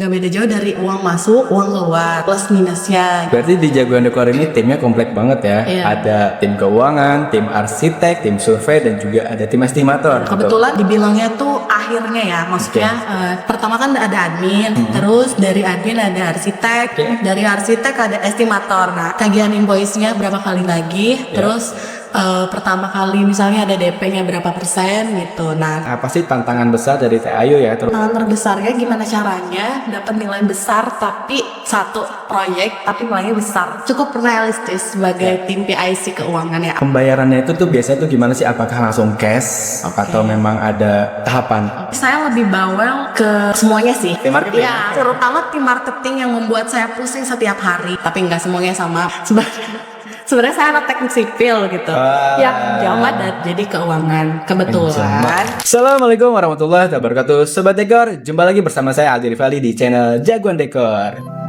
Gak beda jauh dari uang masuk, uang keluar, plus minusnya. Berarti di Jagoan Dekor ini timnya komplek banget ya. Iya. Ada tim keuangan, tim arsitek, tim survei, dan juga ada tim estimator. Kebetulan dibilangnya tuh akhirnya ya, maksudnya pertama kan ada admin, terus dari admin ada arsitek, dari arsitek ada estimator. Nah, tagihan invoice-nya berapa kali lagi, terus pertama kali misalnya ada DP-nya berapa persen gitu. Nah, Apa sih tantangan besar dari Teh Ayu ya? tantangan terbesarnya gimana caranya dapat nilai besar tapi satu proyek tapi nilainya besar. Cukup realistis sebagai tim PIC keuangan ya. Pembayarannya itu tuh biasanya tuh gimana sih? Apakah langsung cash atau memang ada tahapan? Saya lebih bawel ke semuanya sih. Tim marketing? Ya, terutama tim marketing yang membuat saya pusing setiap hari. Tapi nggak semuanya sama. Sebenarnya saya anak teknik sipil gitu. Ya, jamat dan jadi keuangan. Kebetulan. Assalamualaikum warahmatullahi wabarakatuh. Sobat Dekor, jumpa lagi bersama saya Aldi Rifali di channel Jagoan Dekor.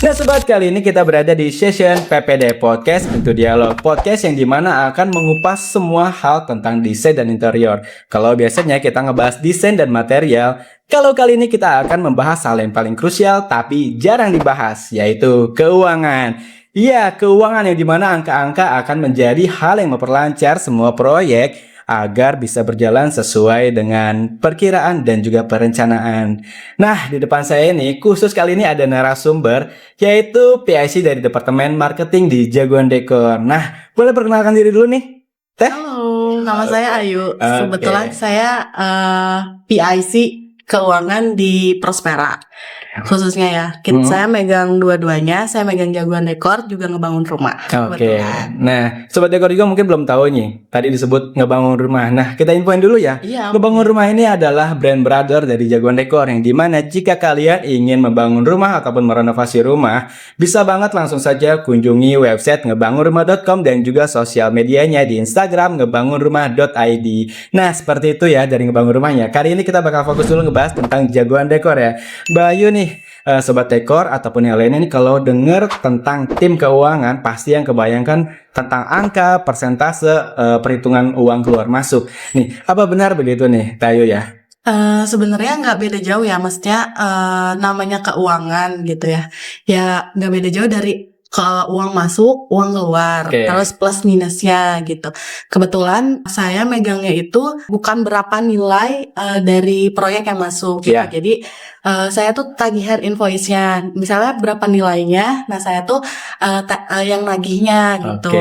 Nah sobat, kali ini kita berada di session PPD Podcast untuk Dialog, podcast yang dimana akan mengupas semua hal tentang desain dan interior. Kalau biasanya kita ngebahas desain dan material, kalau kali ini kita akan membahas hal yang paling krusial tapi jarang dibahas, yaitu keuangan. Iya, keuangan yang dimana angka-angka akan menjadi hal yang memperlancar semua proyek agar bisa berjalan sesuai dengan perkiraan dan juga perencanaan. Nah, di depan saya ini khusus kali ini ada narasumber, yaitu PIC dari Departemen Marketing di Jagoan Dekor. Nah, boleh perkenalkan diri dulu nih, Teh? Halo, nama saya Ayu. Oke. Kebetulan saya PIC keuangan di Prospera. Khususnya ya, saya megang dua-duanya. Saya megang Jagoan Dekor, juga ngebangun rumah. Oke. Nah, Sobat Dekor juga mungkin belum tahu nih. Tadi disebut ngebangun rumah. Nah, kita infoin dulu ya. Iya. Ngebangun rumah ini adalah brand brother dari Jagoan Dekor, yang dimana jika kalian ingin membangun rumah ataupun merenovasi rumah, bisa banget langsung saja kunjungi website ngebangunrumah.com dan juga sosial medianya di Instagram ngebangunrumah.id. Nah, seperti itu ya dari ngebangun rumahnya. Kali ini kita bakal fokus dulu ngebahas tentang Jagoan Dekor ya. Bayu nih, Sobat Dekor ataupun yang lainnya nih, kalau denger tentang tim keuangan pasti yang kebayangkan tentang angka, persentase, perhitungan uang keluar masuk. Nih, apa benar begitu nih, Tayo ya? Sebenarnya nggak beda jauh ya, maksudnya namanya keuangan gitu ya. Ya nggak beda jauh dari uang masuk, uang keluar, terus plus minusnya gitu. Kebetulan saya megangnya itu bukan berapa nilai dari proyek yang masuk gitu. Jadi saya tuh tagihan invoice-nya, misalnya berapa nilainya. Nah saya tuh yang nagihnya gitu.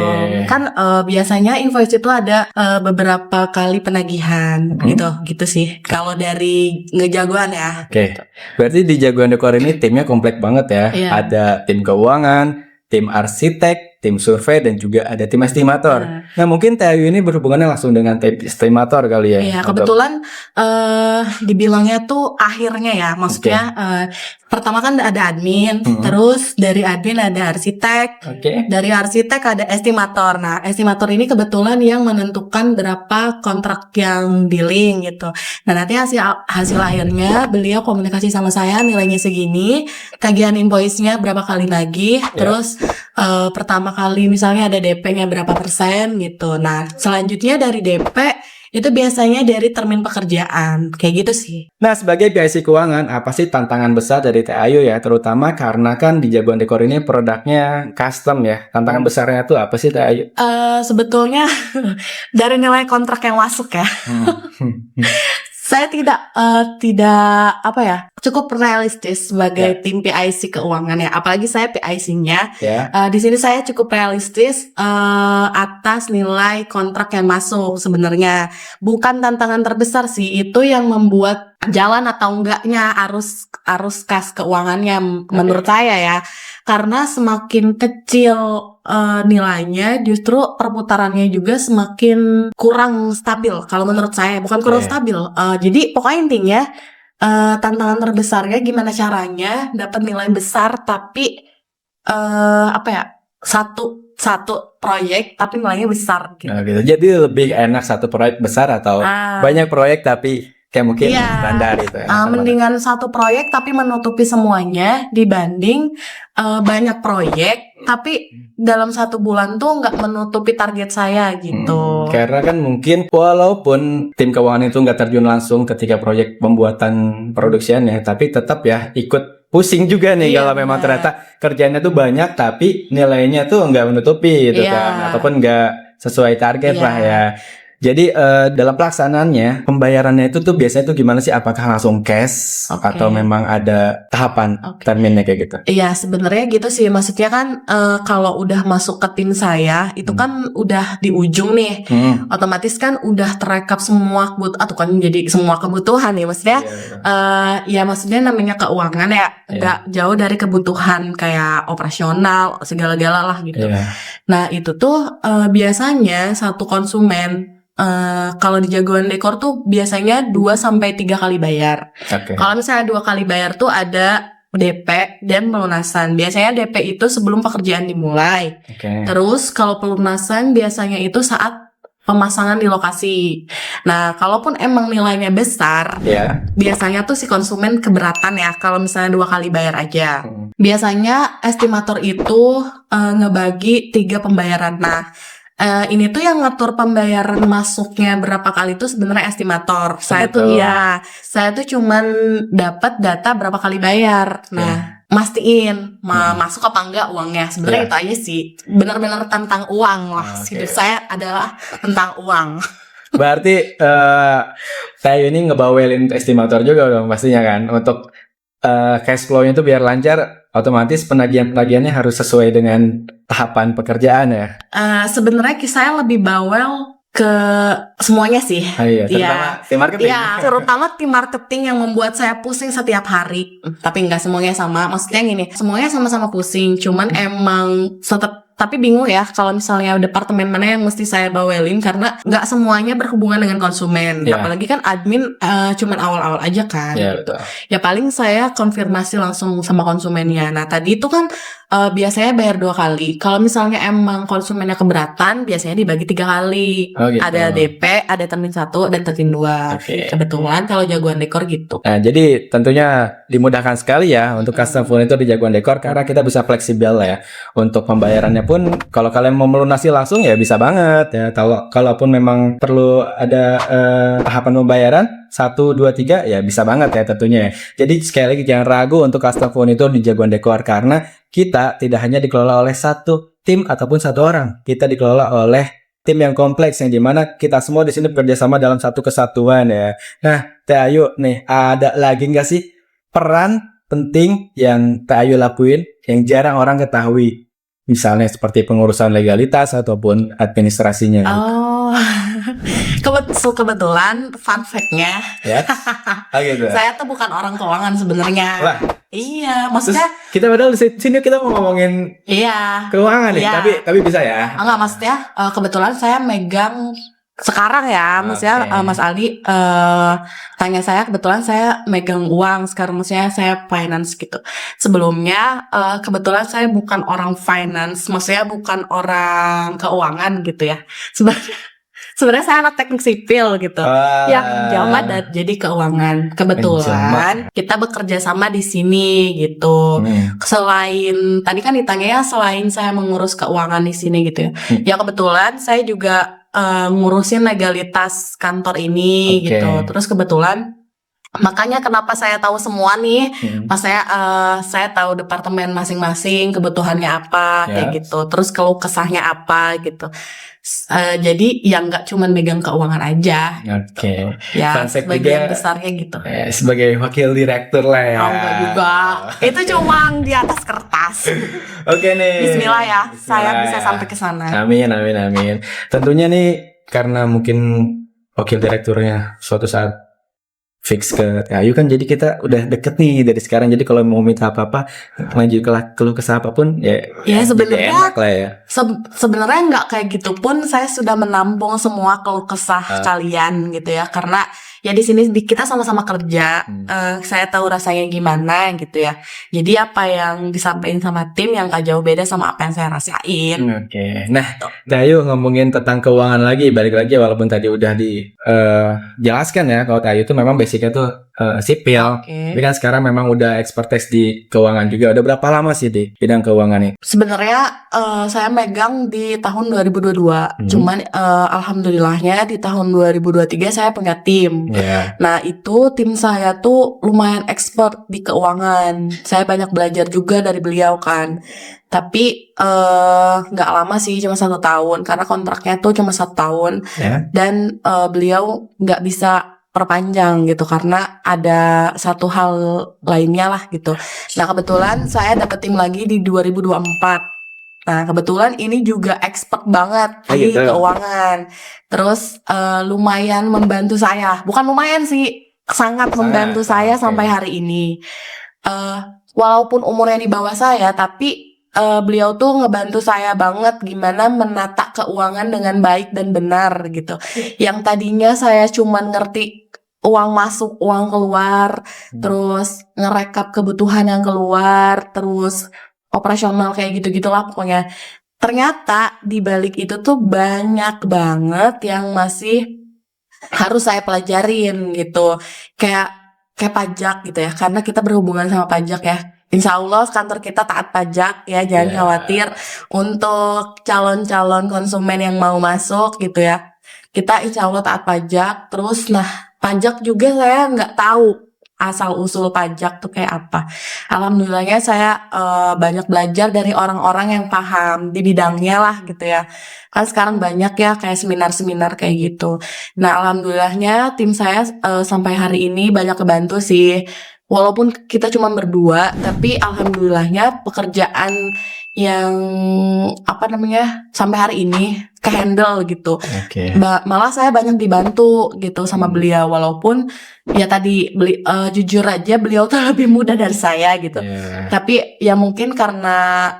Kan biasanya invoice itu ada beberapa kali penagihan gitu sih. Kalau dari ngejagoan ya. Berarti di Jagoan Dekor ini timnya komplek banget ya. Ada tim keuangan, tim arsitek, tim survei, dan juga ada tim estimator. Nah, mungkin TAU ini berhubungannya langsung dengan tim estimator kali ya? Iya, kebetulan dibilangnya tuh akhirnya ya, maksudnya pertama kan ada admin, terus dari admin ada arsitek, dari arsitek ada estimator. Nah, estimator ini kebetulan yang menentukan berapa kontrak yang dealing gitu. Nah, nanti hasil akhirnya beliau komunikasi sama saya, nilainya segini, tagihan invoice-nya berapa kali lagi, terus pertama kali misalnya ada DP-nya berapa persen gitu. Nah, selanjutnya dari DP itu biasanya dari termin pekerjaan, kayak gitu sih. Nah, sebagai PIC keuangan, apa sih tantangan besar dari Teh Ayu ya? Terutama karena kan di Jagoan Dekor ini produknya custom ya. Tantangan besarnya tuh apa sih Teh Ayu? Sebetulnya dari nilai kontrak yang masuk ya. Saya tidak apa ya, cukup realistis sebagai tim PIC keuangan ya. Apalagi saya PIC-nya. Di sini saya cukup realistis atas nilai kontrak yang masuk sebenarnya. Bukan tantangan terbesar sih, itu yang membuat jalan atau enggaknya arus kas keuangannya menurut saya ya. Karena semakin kecil nilainya, justru perputarannya juga semakin kurang stabil kalau menurut saya. Bukan kurang stabil, jadi pokoknya intinya tantangan terbesarnya gimana caranya dapat nilai besar tapi apa ya, satu proyek tapi nilainya besar gitu. Gitu. Jadi lebih enak satu proyek besar atau banyak proyek tapi kayak mungkin standar gitu ya. Mendingan satu proyek tapi menutupi semuanya dibanding banyak proyek tapi dalam satu bulan tuh nggak menutupi target saya gitu. Karena kan mungkin walaupun tim keuangan itu nggak terjun langsung ketika proyek pembuatan produksiannya, tapi tetap ya ikut pusing juga nih kalau memang ternyata kerjanya tuh banyak tapi nilainya tuh nggak menutupi gitu kan, ataupun nggak sesuai target lah ya. Jadi dalam pelaksanaannya pembayarannya itu tuh biasanya tuh gimana sih? Apakah langsung cash atau memang ada tahapan terminnya kayak gitu? Iya, sebenarnya gitu sih. Maksudnya kan kalau udah masuk ke tim saya itu kan udah di ujung nih. Otomatis kan udah terekap semua jadi semua kebutuhan nih. Maksudnya ya maksudnya namanya keuangan ya nggak jauh dari kebutuhan kayak operasional segala-gala lah gitu. Nah, itu tuh biasanya satu konsumen kalau di Jagoan Dekor tuh biasanya 2-3 kali bayar. Kalau misalnya 2 kali bayar tuh ada DP dan pelunasan. Biasanya DP itu sebelum pekerjaan dimulai. Terus kalau pelunasan biasanya itu saat pemasangan di lokasi. Nah, kalaupun emang nilainya besar, biasanya tuh si konsumen keberatan ya kalau misalnya 2 kali bayar aja. Biasanya estimator itu ngebagi 3 pembayaran. Nah, ini tuh yang ngatur pembayaran masuknya berapa kali itu sebenarnya estimator. Saya tuh cuman dapat data berapa kali bayar. Nah, mastiin masuk apa enggak uangnya. Sebenarnya itu aja sih. Benar-benar tentang uang lah. Hidup saya adalah tentang uang. Berarti saya ini ngebawelin estimator juga dong pastinya kan untuk cash flow-nya itu biar lancar. Otomatis penagihan-penagihannya harus sesuai dengan tahapan pekerjaan ya. Sebenarnya saya lebih bawel ke semuanya sih. Terutama tim marketing. Terutama tim marketing yang membuat saya pusing setiap hari. Tapi nggak semuanya sama. Maksudnya gini, semuanya sama-sama pusing. Cuman emang tapi bingung ya kalau misalnya departemen mana yang mesti saya bawelin karena nggak semuanya berhubungan dengan konsumen. Apalagi kan admin cuman awal-awal aja kan. Gitu. Ya paling saya konfirmasi langsung sama konsumennya. Nah tadi itu kan biasanya bayar 2 kali. Kalau misalnya emang konsumennya keberatan, biasanya dibagi 3 kali. Ada DP, ada termin 1 dan termin 2. Kebetulan kalau Jagoan Dekor gitu. Nah jadi tentunya dimudahkan sekali ya untuk custom furniture di Jagoan Dekor karena kita bisa fleksibel ya untuk pembayarannya pun kalau kalian mau melunasi langsung ya bisa banget ya. Kalaupun memang perlu ada tahapan pembayaran 1, 2, 3 ya bisa banget ya tentunya ya. Jadi sekali lagi jangan ragu untuk custom furniture di Jagoan Dekor karena kita tidak hanya dikelola oleh satu tim ataupun satu orang. Kita dikelola oleh tim yang kompleks yang dimana kita semua di sini bekerja sama dalam satu kesatuan ya. Nah, Teh Ayu nih ada lagi nggak sih peran penting yang Teh Ayu lakuin yang jarang orang ketahui? Misalnya seperti pengurusan legalitas ataupun administrasinya. Kebetulan fun fact-nya gitu. Saya tuh bukan orang keuangan sebenarnya. Iya, maksudnya terus kita padahal di sini kita mau ngomongin keuangan nih, tapi bisa ya? Enggak, maksudnya kebetulan saya megang sekarang ya, maksudnya Mas Aldi tanya saya, kebetulan saya megang uang sekarang, maksudnya saya finance gitu. Sebelumnya kebetulan saya bukan orang finance, maksudnya bukan orang keuangan gitu ya. Sebenarnya saya anak teknik sipil gitu, yang jama dan jadi keuangan. Kebetulan kita bekerja sama di sini gitu. Selain tadi kan ditanya ya, selain saya mengurus keuangan di sini gitu ya, ya kebetulan saya juga ngurusin legalitas kantor ini gitu. Terus kebetulan makanya kenapa saya tahu semua nih, pas saya tahu departemen masing-masing kebutuhannya apa kayak gitu. Terus keluh kesahnya apa gitu. Jadi yang nggak cuma megang keuangan aja. Ya sebagian besarnya gitu. Sebagai wakil direktur lah ya. Enggak juga. Itu cuma di atas kertas. Nih. Bismillah ya. Saya bisa sampai ke sana. Amin. Tentunya nih karena mungkin wakil direkturnya suatu saat fix ke Ayu kan, jadi kita udah deket nih dari sekarang. Jadi kalau mau minta apa-apa, lanjut keluh kesah apapun ya sebenarnya enak lah ya. Sebenarnya nggak kayak gitu pun saya sudah menampung semua keluh kesah kalian gitu ya, karena ya di sini kita sama-sama kerja. Saya tahu rasanya gimana gitu ya. Jadi apa yang disampaikan sama tim yang gak jauh beda sama apa yang saya rasain. Nah, Ayu ngomongin tentang keuangan lagi, balik lagi walaupun tadi udah dijelaskan ya kalau Ayu itu memang basicnya tuh sipil. Oke. Tapi kan sekarang memang udah expertise di keuangan juga. Udah berapa lama sih di bidang keuangan ini? Sebenarnya saya megang di tahun 2022. Cuman alhamdulillahnya di tahun 2023 saya punya tim. Ya. Nah, itu tim saya tuh lumayan expert di keuangan. Saya banyak belajar juga dari beliau kan. Tapi nggak lama sih, cuma 1 tahun. Karena kontraknya tuh cuma 1 tahun. Ya. Dan beliau nggak bisa perpanjang gitu karena ada satu hal lainnya lah gitu. Nah, kebetulan saya dapet tim lagi di 2024. Nah, kebetulan ini juga expert banget Oh, di gitu. keuangan. Terus lumayan membantu saya. Bukan lumayan sih, sangat membantu saya oke. sampai hari ini. Walaupun umurnya di bawah saya, tapi beliau tuh ngebantu saya banget gimana menata keuangan dengan baik dan benar gitu. Yang tadinya saya cuman ngerti uang masuk, uang keluar, terus ngerekap kebutuhan yang keluar, terus operasional kayak gitu-gitulah pokoknya. Ternyata di balik itu tuh banyak banget yang masih harus saya pelajarin gitu. Kayak pajak gitu ya, karena kita berhubungan sama pajak ya. Insya Allah kantor kita taat pajak ya, jangan Ya. khawatir. Untuk calon-calon konsumen yang mau masuk gitu ya, kita insya Allah taat pajak. Terus nah, pajak juga saya nggak tahu asal usul pajak tuh kayak apa. Alhamdulillahnya saya banyak belajar dari orang-orang yang paham di bidangnya lah gitu ya. Kan sekarang banyak ya kayak seminar-seminar kayak gitu. Nah, alhamdulillahnya tim saya sampai hari ini banyak kebantu sih. Walaupun kita cuma berdua, tapi alhamdulillahnya pekerjaan yang sampai hari ini kehandle gitu. Oke. Malah saya banyak dibantu gitu sama beliau, walaupun ya tadi jujur aja beliau tuh lebih muda dari saya gitu. Ya. Tapi ya mungkin karena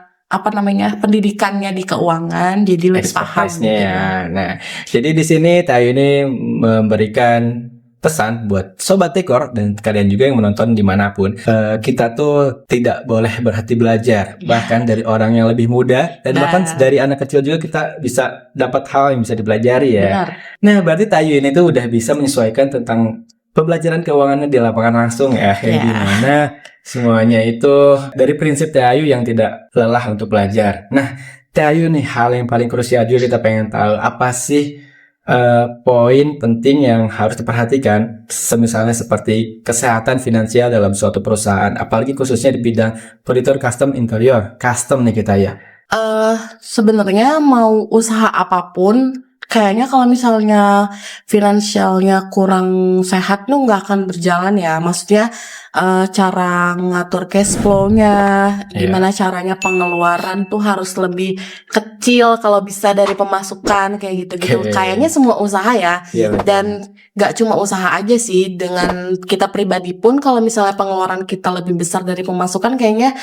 pendidikannya di keuangan jadi lebih paham Expertise-nya gitu. ya. Nah, jadi di sini Tayu ini memberikan pesan buat Sobat Tekor dan kalian juga yang menonton dimanapun. Kita tuh tidak boleh berhenti belajar. Bahkan dari orang yang lebih muda dan Nah. bahkan dari anak kecil juga kita bisa dapat hal yang bisa dipelajari ya. Benar. Nah, berarti Tayu ini tuh udah bisa menyesuaikan tentang pembelajaran keuangannya di lapangan langsung ya. Yang Ya. dimana semuanya itu dari prinsip Tayu yang tidak lelah untuk belajar. Nah, Tayu nih, hal yang paling krusial juga kita pengen tahu, apa sih poin penting yang harus diperhatikan, misalnya seperti kesehatan finansial dalam suatu perusahaan, apalagi khususnya di bidang furniture custom interior, custom nih kita ya. Sebenarnya mau usaha apapun, kayaknya kalau misalnya finansialnya kurang sehat tuh nggak akan berjalan ya. Maksudnya cara ngatur cash flow-nya, gimana caranya pengeluaran tuh harus lebih kecil kalau bisa dari pemasukan kayak gitu-gitu. Oke. Kayaknya semua usaha ya. Iya, betul. Dan nggak cuma usaha aja sih, dengan kita pribadi pun kalau misalnya pengeluaran kita lebih besar dari pemasukan, kayaknya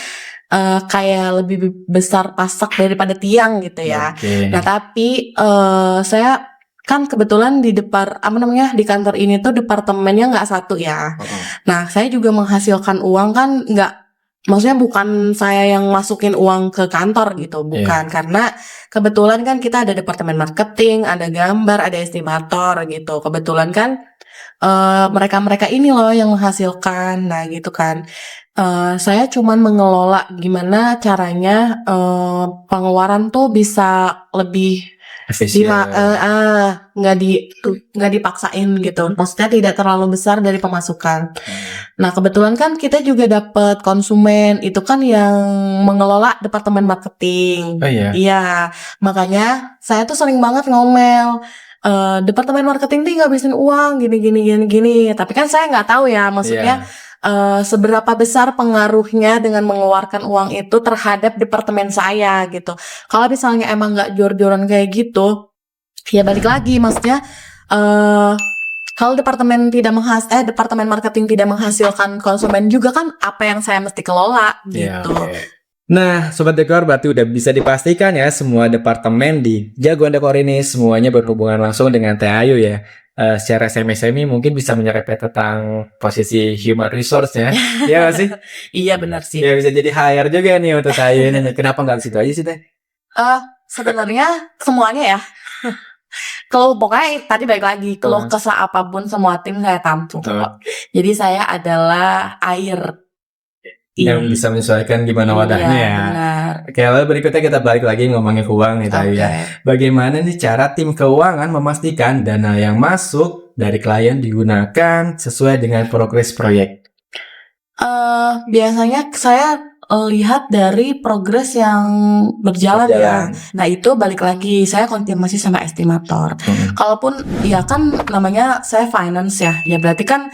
kayak lebih besar pasak daripada tiang gitu ya. Oke. Nah, tapi saya kan kebetulan di di kantor ini tuh departemennya nggak satu ya. Nah, saya juga menghasilkan uang kan, maksudnya bukan saya yang masukin uang ke kantor gitu, bukan. Karena kebetulan kan kita ada departemen marketing, ada gambar, ada estimator gitu. Kebetulan kan mereka-mereka ini loh yang menghasilkan. Nah, gitu kan. Saya cuman mengelola gimana caranya pengeluaran tuh bisa lebih Efisien. nggak dipaksain gitu. Maksudnya tidak terlalu besar dari pemasukan. Nah, kebetulan kan kita juga dapat konsumen, itu kan yang mengelola departemen marketing. Oh iya. Iya, makanya saya tuh sering banget ngomel, departemen marketing nih ngabisin uang gini. Tapi kan saya nggak tahu ya, maksudnya seberapa besar pengaruhnya dengan mengeluarkan uang itu terhadap departemen saya gitu. Kalau misalnya emang nggak jor-joran kayak gitu, ya balik lagi, maksudnya kalau departemen marketing tidak menghasilkan konsumen juga kan, apa yang saya mesti kelola gitu. Nah, Sobat Dekor, berarti udah bisa dipastikan ya, semua departemen di Jagoan Dekor ini semuanya berhubungan langsung dengan Teh Ayu ya. Secara semi-semi mungkin bisa menyerempet tentang posisi human resource ya. Iya gak sih? Iya, benar sih. Ya bisa jadi HR juga nih untuk Teh Ayu ini. Kenapa nggak ke situ aja sih Teh? Sebenarnya semuanya ya. pokoknya tadi balik lagi, keluh kesah apapun semua tim saya tampung. Jadi saya adalah air yang bisa menyesuaikan gimana wadahnya ya. Benar. Oke, lalu berikutnya kita balik lagi ngomongin keuangan nih Tayu ya. Bagaimana nih cara tim keuangan memastikan dana yang masuk dari klien digunakan sesuai dengan progres proyek? Biasanya saya lihat dari progres yang berjalan ya. Nah itu balik lagi saya konfirmasi sama estimator. Kalaupun ya kan namanya saya finance ya berarti kan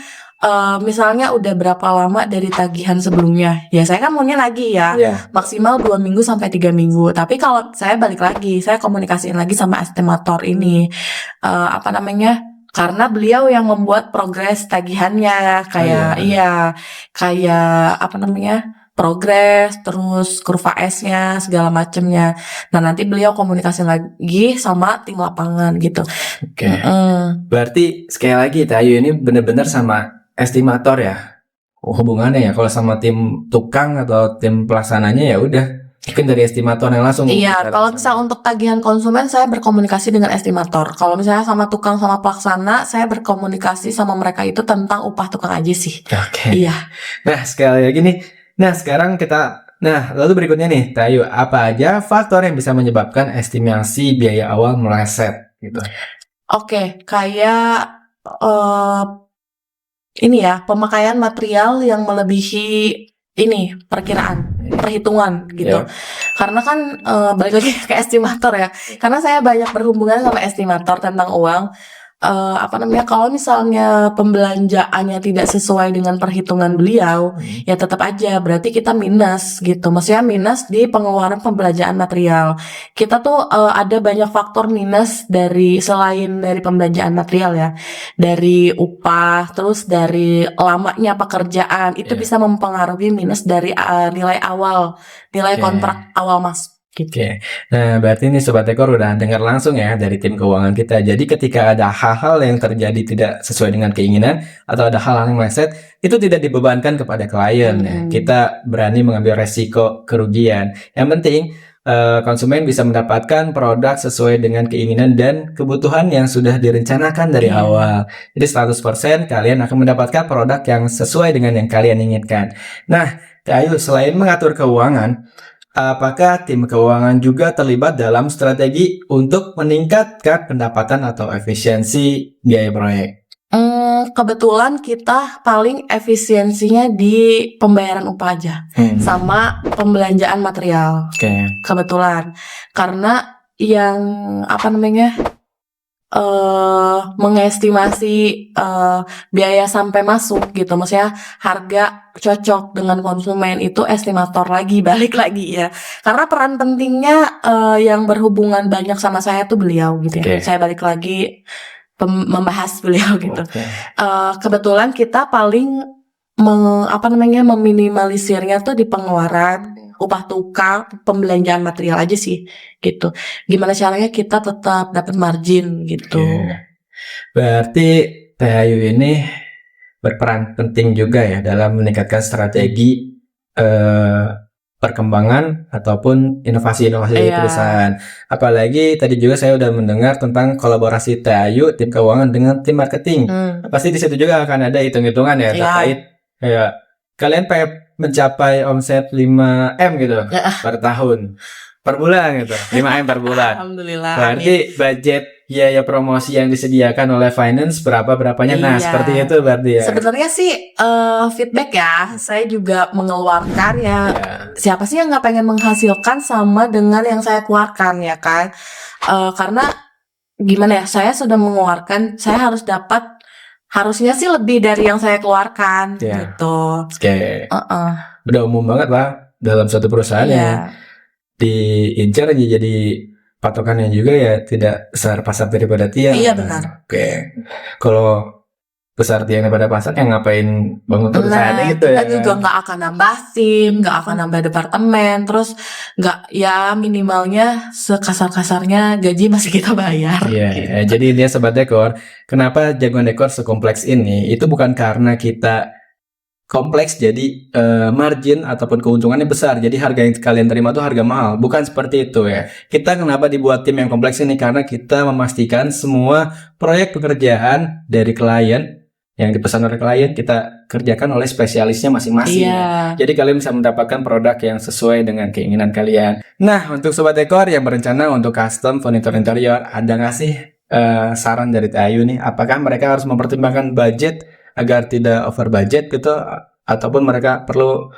misalnya udah berapa lama dari tagihan sebelumnya, ya saya kan maunya lagi ya maksimal 2 minggu sampai 3 minggu. Tapi kalau saya balik lagi, saya komunikasiin lagi sama estimator ini karena beliau yang membuat progres tagihannya kayak progres, terus kurva S-nya segala macemnya. Nah nanti beliau komunikasi lagi sama tim lapangan gitu. Oke. Berarti sekali lagi Tayu ini benar-benar sama estimator ya hubungannya ya. Kalau sama tim tukang atau tim pelaksananya ya udah mungkin dari estimator yang langsung. Iya, kalau misal untuk tagihan konsumen saya berkomunikasi dengan estimator. Kalau misalnya sama tukang sama pelaksana saya berkomunikasi sama mereka itu tentang upah tukang aja sih. Oke. Iya. Nah sekali lagi nih, sekarang lalu berikutnya nih Tayu, apa aja faktor yang bisa menyebabkan estimasi biaya awal meleset gitu? Oke, kayak pemakaian material yang melebihi perhitungan gitu. Karena kan balik lagi ke estimator ya. Karena saya banyak berhubungan sama estimator tentang uang. Kalau misalnya pembelanjaannya tidak sesuai dengan perhitungan beliau, ya tetap aja berarti kita minus gitu. Maksudnya minus di pengeluaran pembelanjaan material. Kita tuh ada banyak faktor minus selain dari pembelanjaan material ya. Dari upah, terus dari lamanya pekerjaan, itu bisa mempengaruhi minus dari nilai kontrak awal mas. Oke. Nah, berarti ini Sobat Dekor udah dengar langsung ya dari tim keuangan kita. Jadi ketika ada hal-hal yang terjadi tidak sesuai dengan keinginan atau ada hal-hal yang meleset, itu tidak dibebankan kepada klien ya. Kita berani mengambil resiko kerugian. Yang penting konsumen bisa mendapatkan produk sesuai dengan keinginan dan kebutuhan yang sudah direncanakan dari awal. Jadi 100% kalian akan mendapatkan produk yang sesuai dengan yang kalian inginkan. Nah, Ayu, selain mengatur keuangan, apakah tim keuangan juga terlibat dalam strategi untuk meningkatkan pendapatan atau efisiensi biaya proyek? Kebetulan kita paling efisiensinya di pembayaran upah aja sama pembelanjaan material. Kebetulan karena yang mengestimasi biaya sampai masuk gitu, maksudnya harga cocok dengan konsumen itu estimator balik lagi ya. Karena peran pentingnya yang berhubungan banyak sama saya tuh beliau gitu ya. Saya balik lagi membahas beliau gitu. Kebetulan kita paling meminimalisirnya tuh di pengeluaran upah tukang, pembelanjaan material aja sih gitu. Gimana caranya kita tetap dapat margin gitu. Berarti Teh Ayu ini berperan penting juga ya dalam meningkatkan strategi perkembangan ataupun inovasi-inovasi di perusahaan. Apalagi tadi juga saya udah mendengar tentang kolaborasi Teh Ayu tim keuangan dengan tim marketing. Pasti di situ juga akan ada hitung-hitungan ya terkait kayak kalian pengen mencapai omset 5M gitu per tahun, per bulan gitu, 5M per bulan. Alhamdulillah. Berarti budget biaya promosi yang disediakan oleh finance berapanya. Nah seperti itu berarti ya. Sebenarnya sih feedback ya, saya juga mengeluarkan ya. Siapa sih yang nggak pengen menghasilkan sama dengan yang saya keluarkan ya kan? Karena gimana ya, saya sudah mengeluarkan, saya harus dapat. Harusnya sih lebih dari yang saya keluarkan gitu. Udah umum banget lah dalam suatu perusahaan yang diincar aja jadi patokannya juga ya tidak besar pasar daripada tiang. Iya benar. Kalau besar tiang daripada pasar yang ngapain bangun perusahaan gitu ya. Kita juga nggak akan nambah tim, nggak akan nambah departemen, terus minimalnya sekasar-kasarnya gaji masih kita bayar. Jadi dia Sobat Dekor, kenapa Jagoan Dekor sekompleks ini? Itu bukan karena kita kompleks, jadi margin ataupun keuntungannya besar. Jadi harga yang kalian terima tuh harga mahal. Bukan seperti itu ya. Kita kenapa dibuat tim yang kompleks ini? Karena kita memastikan semua proyek pekerjaan dari klien yang dipesan oleh klien kita kerjakan oleh spesialisnya masing-masing. Iya. Jadi kalian bisa mendapatkan produk yang sesuai dengan keinginan kalian. Nah, untuk sobat dekor yang berencana untuk custom furniture interior, ada nggak sih saran dari Teh Ayu nih? Apakah mereka harus mempertimbangkan budget agar tidak over budget gitu, ataupun mereka perlu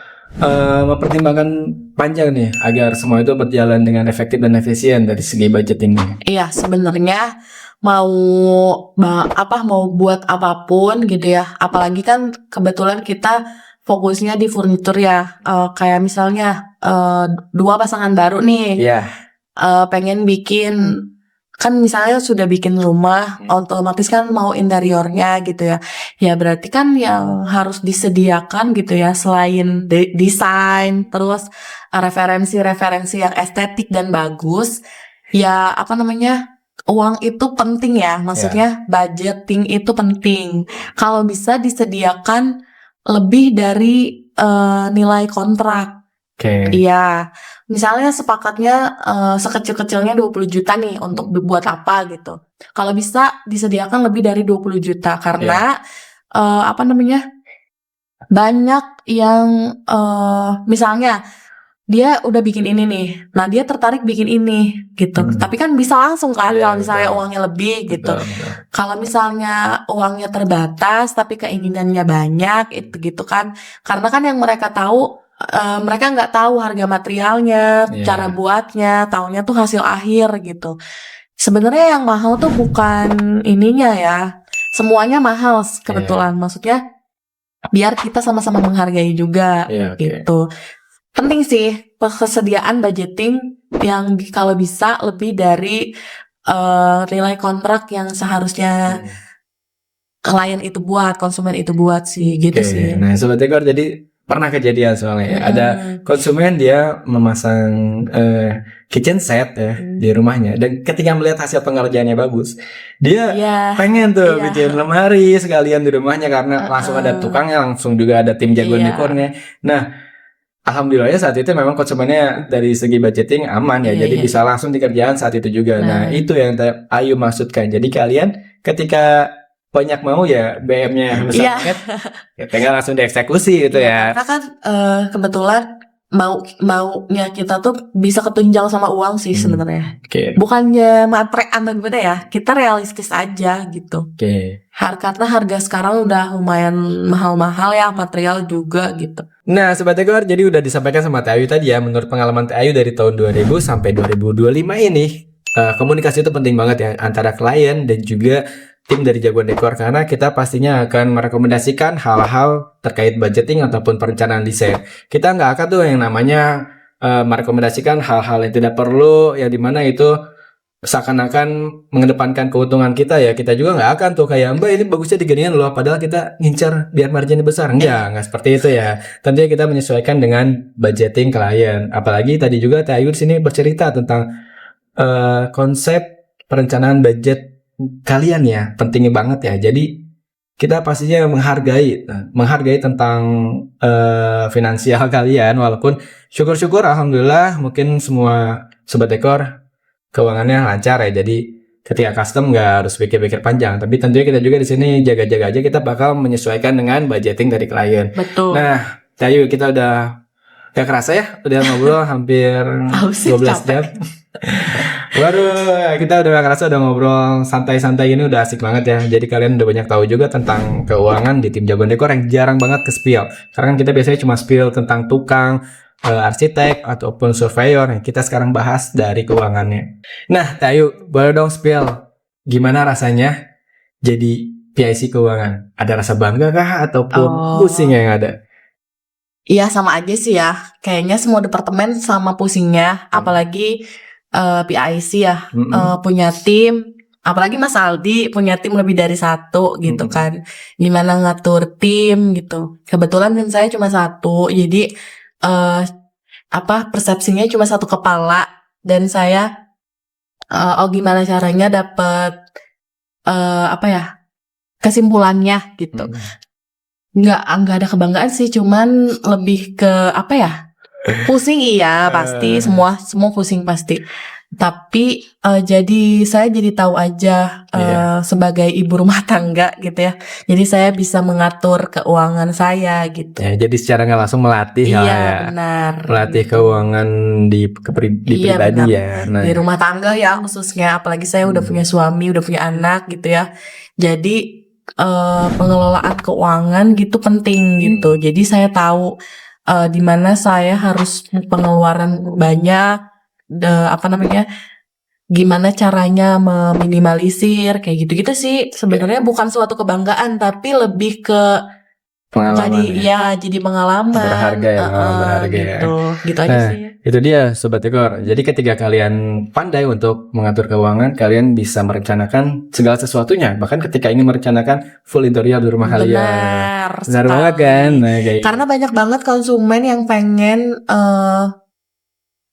mempertimbangkan panjang nih agar semua itu berjalan dengan efektif dan efisien dari segi budgetingnya? Iya, sebenarnya mau mau buat apapun gitu ya. Apalagi kan kebetulan kita fokusnya di furnitur ya. Kayak misalnya dua pasangan baru nih, Iya. pengen bikin, kan misalnya sudah bikin rumah, otomatis kan mau interiornya gitu ya. Ya berarti kan yang harus disediakan gitu ya, selain desain, terus referensi-referensi yang estetik dan bagus. Ya uang itu penting ya, maksudnya budgeting itu penting. Kalau bisa disediakan lebih dari nilai kontrak. Oke. Iya, misalnya sepakatnya sekecil-kecilnya 20 juta nih untuk buat apa gitu. Kalau bisa disediakan lebih dari 20 juta karena banyak yang misalnya dia udah bikin ini nih, nah dia tertarik bikin ini gitu. Tapi kan bisa langsung kan Iya, kalau misalnya betul. uangnya lebih gitu. Betul. Kalau misalnya uangnya terbatas tapi keinginannya banyak itu gitu kan, karena kan yang mereka tahu, mereka nggak tahu harga materialnya, Iya. cara buatnya, taunya tuh hasil akhir gitu. Sebenarnya yang mahal tuh bukan ininya ya, semuanya mahal kebetulan. Maksudnya biar kita sama-sama menghargai juga Iya, oke. gitu. Penting sih kesediaan budgeting yang kalau bisa lebih dari nilai kontrak yang seharusnya klien itu buat, konsumen itu buat sih gitu Oke. sih. Nah, sobat dekor, jadi pernah kejadian soalnya ya. Ada konsumen dia memasang kitchen set ya di rumahnya, dan ketika melihat hasil pengerjaannya bagus, dia pengen tuh bikin lemari sekalian di rumahnya karena langsung ada tukangnya, langsung juga ada tim jagoan dekornya. Nah, alhamdulillahnya saat itu memang konsumennya dari segi budgeting aman ya, jadi bisa langsung dikerjakan saat itu juga. Nah, itu yang Ayu maksudkan. Jadi kalian ketika banyak mau ya BM-nya besar banget, ya tinggal langsung dieksekusi gitu ya. Karena kan kebetulan maunya kita tuh bisa ketunjang sama uang sih sebenarnya. Bukannya matre anak beda ya, kita realistis aja gitu. Karena harga sekarang udah lumayan mahal-mahal ya, material juga gitu. Nah, sobat dekor, jadi udah disampaikan sama Teh Ayu tadi ya, menurut pengalaman Teh Ayu dari tahun 2000 sampai 2025 ini, komunikasi itu penting banget ya antara klien dan juga tim dari Jagoan Dekor, karena kita pastinya akan merekomendasikan hal-hal terkait budgeting ataupun perencanaan desain. Kita nggak akan tuh yang namanya merekomendasikan hal-hal yang tidak perlu, yang dimana itu seakan-akan mengedepankan keuntungan kita ya. Kita juga nggak akan tuh kayak, Mbak ini bagusnya diginiin loh, padahal kita ngincar biar marginnya besar. Nggak seperti itu ya. Tentunya kita menyesuaikan dengan budgeting klien. Apalagi tadi juga Teh Ayu di sini bercerita tentang konsep perencanaan budget kalian ya, pentingnya banget ya. Jadi kita pastinya menghargai tentang finansial kalian, walaupun syukur-syukur alhamdulillah mungkin semua sobat dekor keuangannya lancar ya. Jadi ketika custom nggak harus pikir-pikir panjang, tapi tentunya kita juga di sini jaga-jaga aja, kita bakal menyesuaikan dengan budgeting dari klien. Betul. Nah, Ayu, kita udah gak kerasa ya, udah ngobrol hampir 12 jam. Baru kita udah gak kerasa udah ngobrol santai-santai ini, udah asik banget ya. Jadi kalian udah banyak tahu juga tentang keuangan di tim Jagoan Dekor yang jarang banget ke spill. Karena kan kita biasanya cuma spill tentang tukang, arsitek ataupun surveyor. Kita sekarang bahas dari keuangannya. Nah, Ayu, boleh dong spill gimana rasanya jadi PIC keuangan? Ada rasa bangga kah ataupun pusing yang ada? Iya, sama aja sih ya. Kayaknya semua departemen sama pusingnya, apalagi PIC ya, punya tim, apalagi Mas Aldi punya tim lebih dari satu gitu kan. Gimana ngatur tim gitu. Kebetulan tim saya cuma satu, jadi persepsinya cuma satu kepala, dan saya gimana caranya dapat kesimpulannya gitu. nggak ada kebanggaan sih, cuman lebih ke apa ya? Pusing iya pasti, semua pusing pasti. Tapi jadi saya jadi tahu aja sebagai ibu rumah tangga gitu ya. Jadi saya bisa mengatur keuangan saya gitu. Ya, jadi secara nggak langsung melatih Iya ya. benar. Melatih gitu. keuangan di Iya, pribadi benar. ya. Nah, Di rumah tangga ya khususnya, apalagi saya udah punya suami, udah punya anak gitu ya. Jadi pengelolaan keuangan gitu penting gitu. Jadi saya tahu di mana saya harus pengeluaran banyak, apa namanya, gimana caranya meminimalisir kayak gitu-gitu sih. Sebenarnya bukan suatu kebanggaan, tapi lebih ke pengalaman ya. jadi pengalaman. Berharga ya, pengalaman berharga ya. Gitu aja Nah, sih. itu dia Sobat Dekor. Jadi ketika kalian pandai untuk mengatur keuangan, kalian bisa merencanakan segala sesuatunya. Bahkan ketika ingin merencanakan full interior di rumah kalian. Benar banget kan? Nah, kayak Karena banyak banget konsumen yang pengen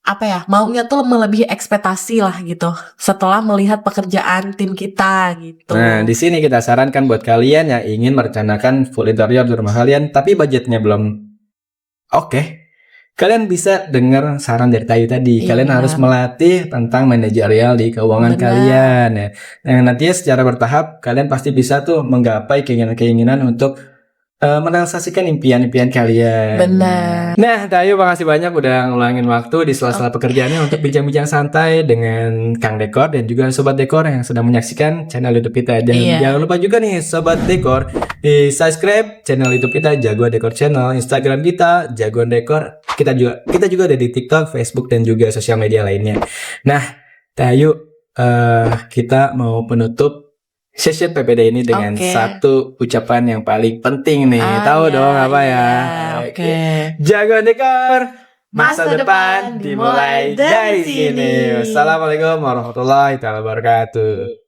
apa ya, maunya tuh melebihi ekspektasi lah gitu setelah melihat pekerjaan tim kita gitu. Nah, di sini kita sarankan buat kalian yang ingin merencanakan full interior di rumah kalian, tapi budgetnya belum oke. Kalian bisa dengar saran dari Tayu tadi. Kalian harus melatih tentang manajerial di keuangan kalian ya. Nah, nantinya secara bertahap kalian pasti bisa tuh menggapai keinginan-keinginan untuk merealisasikan impian-impian kalian. Benar. Nah, Tayu makasih banyak udah ngulangin waktu di sela-sela pekerjaannya untuk bincang-bincang santai dengan Kang Dekor dan juga Sobat Dekor yang sedang menyaksikan channel YouTube kita. Jangan lupa juga nih Sobat Dekor di subscribe channel YouTube kita Jagoan Dekor Channel, Instagram kita Jagoan Dekor. Kita juga ada di TikTok, Facebook dan juga sosial media lainnya. Nah, Tayu kita mau penutup session PPD ini dengan satu ucapan yang paling penting nih. Tahu dong apa ya? Oke. Jagoan Dekor, masa depan dimulai dari sini. Wassalamualaikum warahmatullahi wabarakatuh.